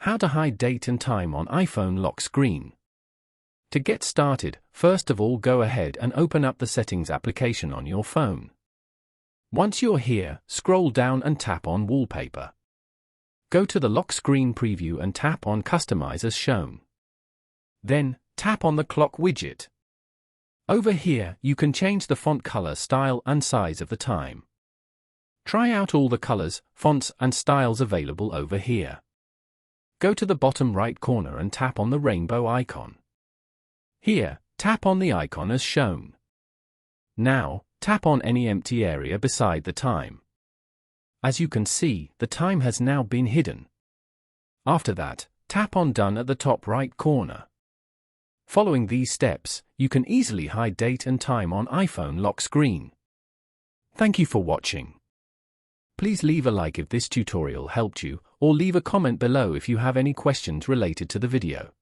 How to hide date and time on iPhone lock screen. To get started, first of all go ahead and open up the Settings application on your phone. Once you're here, scroll down and tap on Wallpaper. Go to the lock screen preview and tap on Customize as shown. Then, tap on the clock widget. Over here, you can change the font color, style and size of the time. Try out all the colors, fonts and styles available over here. Go to the bottom right corner and tap on the rainbow icon. Here, tap on the icon as shown. Now, tap on any empty area beside the time. As you can see, the time has now been hidden. After that, tap on Done at the top right corner. Following these steps, you can easily hide date and time on iPhone lock screen. Thank you for watching. Please leave a like if this tutorial helped you, or leave a comment below if you have any questions related to the video.